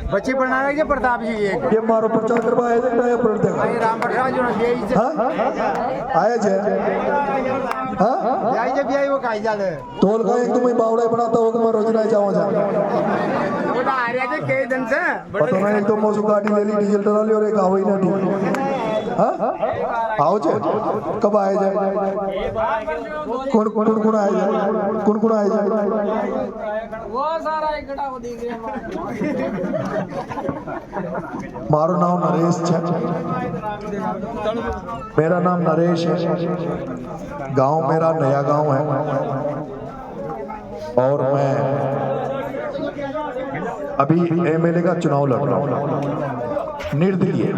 बच्चे पढ़ना है प्रताप जी ये मारो प्रचार करवा आए थे पढ़ देगा राम प्रसाद जो आया छे आई जब आई वो काई जाले तोल का एक तुम्हें बावड़ा बनाता हो कि मैं रोज ना जाऊं जा वो तो आ रहे थे कई दिन से पता नहीं एक तो मौसू गाड़ी ले ली डीजल डला ली और एक आवई ना दी आओ छे कब आए जाए कौन कौन कौन आए जाए कौन आए जाए वो सारा इकट्ठा हो दिख रहा मारो नाम नरेश है मेरा नाम नरेश है गांव मेरा नया गांव है और मैं अभी एमएलए का चुनाव लड़ रहा हूं निर्दलीय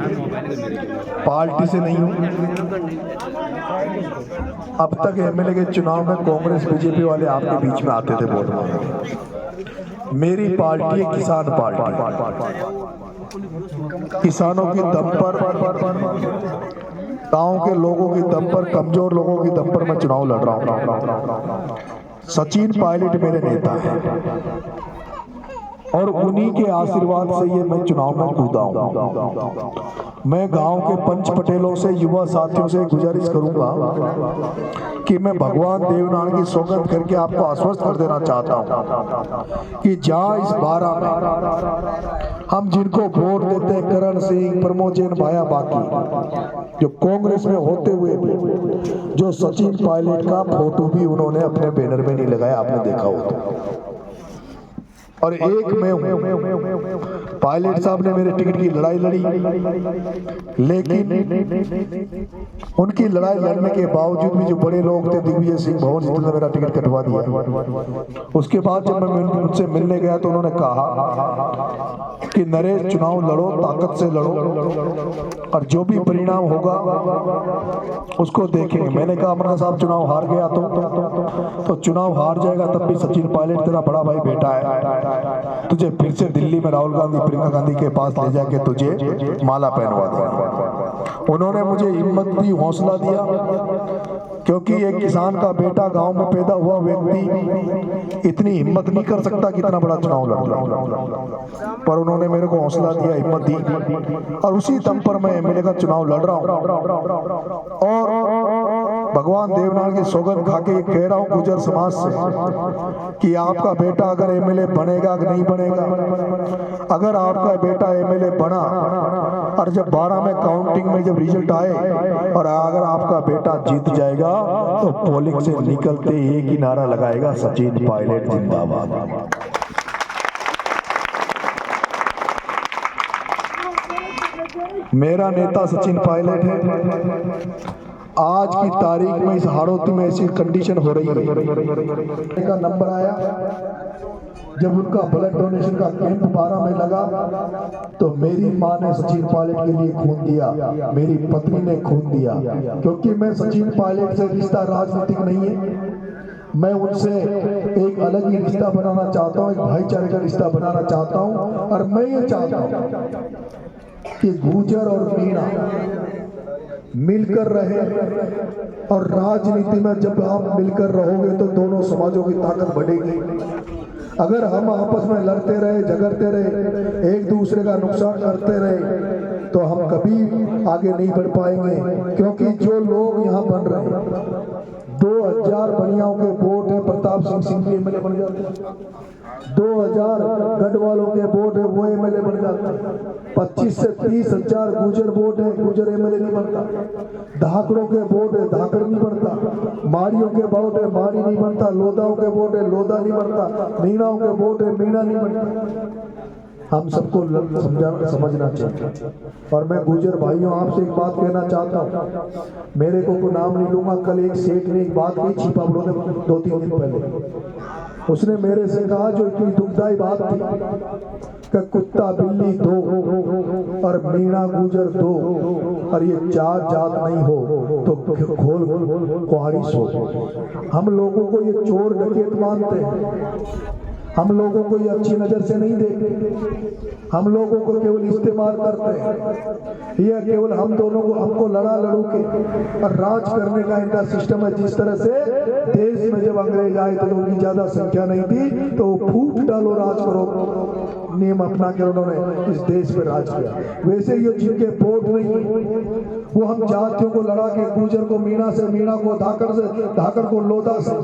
पार्टी से नहीं हूं अब तक एमएलए के चुनाव में कांग्रेस बीजेपी वाले आपके बीच में आते थे वोट मांगने मेरी पार्टी है किसान पार्टी किसानों की दम पर गांव के लोगों की दम पर कमजोर लोगों की दम पर मैं चुनाव लड़ रहा हूं सचिन पायलट मेरे नेता हैं और उन्हीं के आशीर्वाद से ये मैं चुनाव में कूदा हूं मैं गांव के पंच पटेलों से युवा साथियों से गुजारिश करूंगा कि मैं भगवान देवनारायण की सौगंध करके आपको आश्वस्त कर देना चाहता हूं कि जहां इस 12 में हम जिनको वोट देते हैं करण सिंह प्रमोद जैन भाया बाकी जो कांग्रेस में होते हुए भी जो सचिन पायलट का फोटो भी उन्होंने अपने बैनर में नहीं लगाया आपने देखा होगा और एक मैं हूं पायलट साहब ने मेरे टिकट की लड़ाई लड़ी लेकिन उनकी लड़ाई लड़ने के बावजूद भी जो बड़े लोग थे दिग्विजय सिंह भवन जी ने मेरा टिकट कटवा दिया उसके बाद जब मैं उनसे मिलने गया तो उन्होंने कहा कि नरेश चुनाव लड़ो ताकत से लड़ो और जो भी परिणाम होगा उसको देखेंगे मैंने कहा अमरनाथ साहब चुनाव हार गया तो चुनाव हार जाएगा तब भी सचिन पायलट तेरा बड़ा भाई बेटा है तुझे फिर से दिल्ली में राहुल गांधी प्रियंका गांधी के पास ले जाके तुझे माला पहनवा देंगे उन्होंने मुझे हिम्मत दी हौसला दिया क्योंकि एक किसान का बेटा गांव में पैदा हुआ व्यक्ति इतनी हिम्मत नहीं कर सकता कि इतना बड़ा चुनाव लड़ रहा पर उन्होंने मेरे को हौसला दिया हिम्मत दी और उसी दम पर मैं एमएलए का चुनाव लड़ रहा हूं और भगवान देवनारायण की सौगंध खा के कह रहा हूं गुजर समाज से कि आपका बेटा अगर एमएलए बनेगा कि नहीं बनेगा अगर आपका बेटा एमएलए बना और जब 12 में काउंटिंग में जब रिजल्ट आए और अगर आपका बेटा जीत जाएगा तो पोलिंग से निकलते एक ही नारा लगाएगा सचिन पायलट जिंदाबाद मेरा नेता सचिन पायलट है आज की तारीख में इस हाड़ौती में ऐसी कंडीशन हो रही है का नंबर आया जब उनका ब्लड डोनेशन का कैंप 12 में लगा तो मेरी मां ने सचिन पायलट के लिए खून दिया मेरी पत्नी ने खून दिया क्योंकि मैं सचिन पायलट से रिश्ता राजनीतिक नहीं है मैं उनसे एक अलग ही रिश्ता बनाना चाहता हूँ एक भाईचारे का रिश्ता बनाना चाहता हूँ और मैं ये चाहता हूँ कि गुजर और मीणा मिलकर रहे और राजनीति में जब आप मिलकर रहोगे तो दोनों समाजों की ताकत बढ़ेगी अगर हम आपस में लड़ते रहे झगड़ते रहे एक दूसरे का नुकसान करते रहे तो हम कभी आगे नहीं बढ़ पाएंगे क्योंकि जो लोग यहाँ बन रहे हैं 2000 बनियाओं के वोट है प्रताप सिंह के एमएलए बन जाते हैं 2000 गढ़ वालों के वोट है वो एमएलए बन जाते हैं 25 से 30 हजार गुजर वोट है गुजर एमएलए नहीं बनता धाकड़ों के वोट है धाकड़ नहीं बनता मारियों के वोट है मारी नहीं बनता लोधाओं के वोट है लोधा नहीं बनता मीणाओं के वोट है मीणा नहीं बनता हम सबको समझना चाहिए और मैं गुजर भाइयों आपसे एक बात कहना चाहता हूँ मेरे को नाम नहीं लूंगा कल एक सेठ ने एक बात कही छिपा बड़ों ने 2-3 दिन पहले उसने मेरे से कहा जो इतनी दुखदायी बात थी कि कुत्ता बिल्ली 2 और मीणा गुजर 2 और ये 4 जात नहीं हो तो खोल कुहाड़ी सो हम लोगों को ये चोर डकैत मानते हैं हम लोगों को ये अच्छी नजर से नहीं देखते, हम लोगों को केवल इस्तेमाल करते हैं। यह केवल हम दोनों को, हमको लड़ा लड़ू के और राज करने का इनका सिस्टम है। जिस तरह से देश में जब अंग्रेज आए थे तो उनकी ज्यादा संख्या नहीं थी, तो फूट डालो राज करो नियम अपना के उन्होंने इस देश पे राज किया। वैसे ही जिनके वोट नहीं, वो हम जातियों को लड़ा के, गुजर को मीणा से, मीणा को धाकर से, धाकर को लोधा से,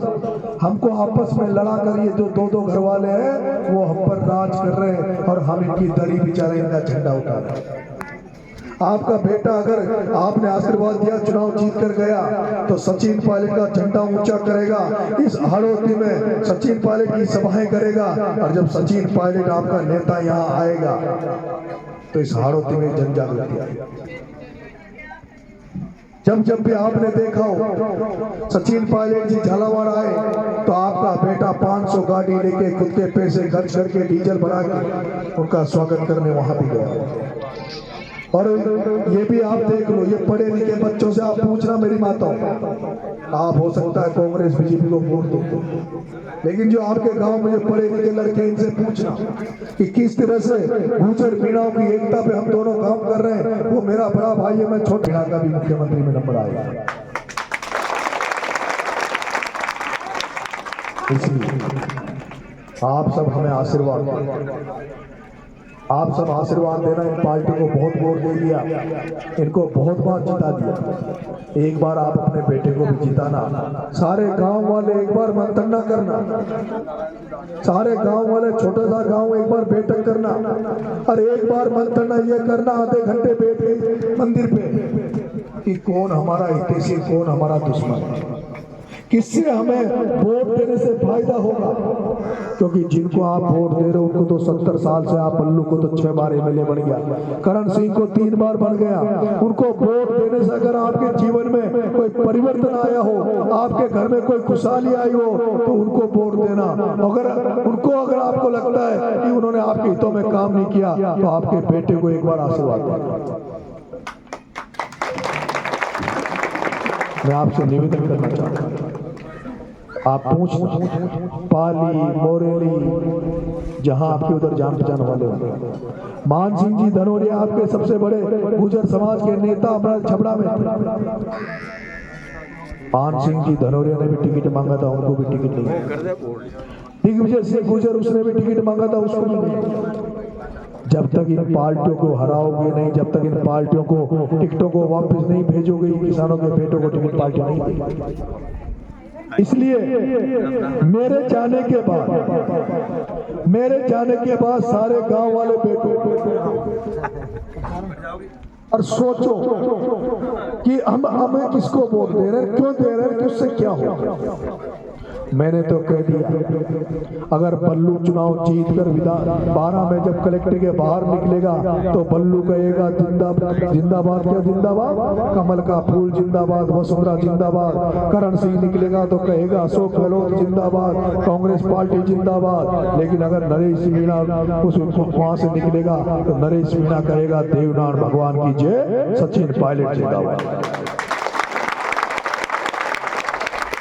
हमको आपस में लड़ा कर ये जो दो दो घर वाले हैं वो हम पर राज कर रहे हैं और हम इनकी दरी बिचारे इनका झंडा उठा रहे हैं। आपका बेटा अगर आपने आशीर्वाद दिया, चुनाव जीत कर गया, तो सचिन पायलट का झंडा ऊंचा करेगा, इस हाड़ौती में सचिन पायलट की सभाएं करेगा। और जब सचिन पायलट आपका नेता यहाँ आएगा तो इस हाड़ौती में जन जागृति आएगी। जब भी आपने देखा हो सचिन पायलट जी झालावाड़ आए तो आपका बेटा 500 गाड़ी लेके खुद के पैसे खर्च करके डीजल भरा के उनका स्वागत करने वहां भी गया। और ये भी आप देख लो, ये पढ़े लिखे बच्चों से आप पूछना, मेरी माताओं, आप हो सकता है कांग्रेस बीजेपी को वोट दो, लेकिन जो आपके गांव में जो पढ़े लिखे लड़के, इनसे पूछना कि किस तरह से गुजर मीणाओं की एकता पे हम दोनों काम कर रहे हैं। वो मेरा बड़ा भाई है, मैं छोटे मीणा का भी मुख्यमंत्री में नंबर आएगा। इसलिए आप सब हमें आशीर्वाद, आप सब आशीर्वाद देना। इन पार्टी को बहुत वोट दे दिया, इनको बहुत बार जिता दिया, एक बार आप अपने बेटे को भी जिताना। सारे गांव वाले एक बार मंथन करना, सारे गांव वाले, छोटा सा गांव, एक बार बैठक करना और एक बार मंथन ये करना आधे घंटे बैठ के मंदिर पे कि कौन हमारा हितैषी, कौन हमारा दुश्मन, किससे हमें वोट देने से फायदा होगा। क्योंकि जिनको आप वोट दे रहे हो उनको तो 70 साल से, आप बल्लू को तो 6 बार एमएलए बन गया, करण सिंह को 3 बार बन गया। उनको वोट देने से अगर आपके जीवन में कोई परिवर्तन आया हो, आपके घर में कोई खुशहाली आई हो, तो उनको वोट देना। अगर आपको लगता है कि उन्होंने आपके हितों में काम नहीं किया, तो आपके बेटे को एक बार आशीर्वाद देना। मैं आपसे निवेदन करना चाहता हूँ, आप पूछना पाली, मोरेली, जहां आपके उधर जान पहचान वाले होंगे। मान सिंह जी धनोरिया आपके सबसे बड़े गुजर समाज के नेता हमारे छबड़ा में थे। मान सिंह जी धनोरिया ने भी टिकट मांगा था, उनको भी टिकट नहीं। दिग्विजय सिंह गुजर, उसने भी टिकट मांगा था, उसको भी नहीं। जब तक इन पार्टियों को हराओगे नहीं, जब तक इन पार्टियों को टिकटों को वापस नहीं भेजोगे, किसानों के बेटों को टिकट पार्टी नहीं देगी। इसलिए मेरे जाने के बाद सारे गांव वाले बेटों और सोचो कि हम हमें किसको वोट दे रहे हैं, क्यों दे रहे हैं, किससे क्या हो। मैंने तो कह दिया, अगर बल्लू चुनाव जीत कर 12 में जब कलेक्टर के बाहर निकलेगा तो बल्लू कहेगा जिंदाबाद, जिंदाबाद, क्या जिंदाबाद, कमल का फूल जिंदाबाद, वसुंधरा जिंदाबाद। करण सिंह निकलेगा तो कहेगा अशोक गहलोत जिंदाबाद, कांग्रेस पार्टी जिंदाबाद। लेकिन अगर नरेश मीणा वहां से निकलेगा तो नरेश मीणा कहेगा देवनारायण भगवान की जय, सचिन पायलट जिंदाबाद।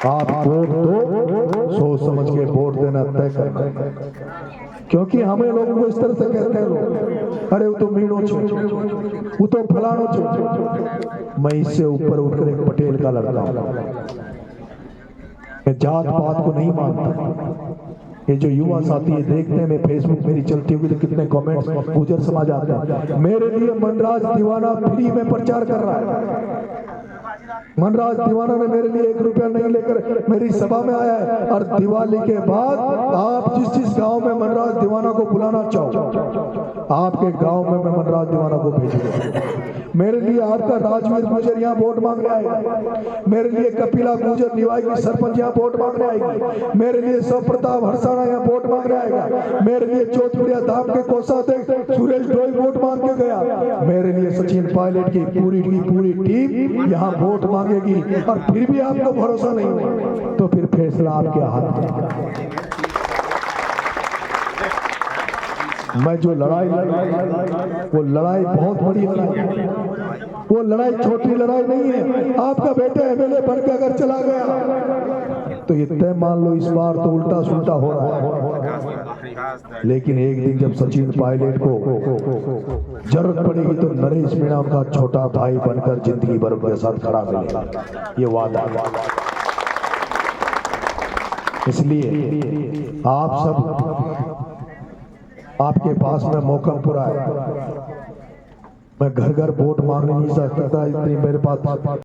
आप वोट दो, सोच समझ के वोट देना तय करना। क्योंकि हमें लोगों को इस तरह से कहते हैं लोग, अरे वो तो मीणो छे, वो तो फलानो छे। मैं इससे ऊपर उठकर एक पटेल का लड़का हूं, मैं जात पात को नहीं मानता। ये जो युवा साथी है, देखते हैं मैं फेसबुक मेरी चलती होगी तो कितने कमेंट्स गुजर समाज आते हैं। मेरे लिए मनराज दीवाना फ्री में प्रचार कर रहा है। मनराज दीवाना ने मेरे लिए 1 रुपया नहीं लेकर मेरी सभा में आया है। और दिवाली के बाद आप जिस गांव में मनराज दीवाना को बुलाना चाहो, आपके गांव में मैं मनराज दीवाना को भेजूंगा। मेरे लिए आपका राजवीर गुजर यहाँ वोट मांगने आएगा, मेरे लिए कपिला गुजर निवाई की सरपंच यहाँ वोट मांगने आएगी, मेरे लिए सप्रताप हरसाना यहाँ वोट मांगने आएगा, मेरे लिए चौथपुरिया धाम के कोषाध्यक्ष सुरेश डोई वोट मांग के गया, मेरे लिए सचिन पायलट की पूरी टीम यहाँ वोट मांगेगी। और फिर भी आपको भरोसा नहीं है तो फिर फैसला आपके हाथ में। मैं जो लड़ाई वो लड़ाई बहुत बड़ी लड़ाई, वो लड़ाई छोटी लड़ाई नहीं है। आपका बेटा एमएलए बनकर अगर चला गया तो ये तय मान लो इस बार तो उल्टा सुल्टा हो रहा है। लेकिन एक दिन जब सचिन पायलट को जरूरत पड़ेगी तो नरेश मीणा उनका छोटा भाई बनकर जिंदगी भर उनके साथ खड़ा मिलेगा, ये वादा। इसलिए आप सब, आपके पास में मौका पूरा है। मैं घर घर वोट मांगने नहीं सकता, इतनी मेरे पास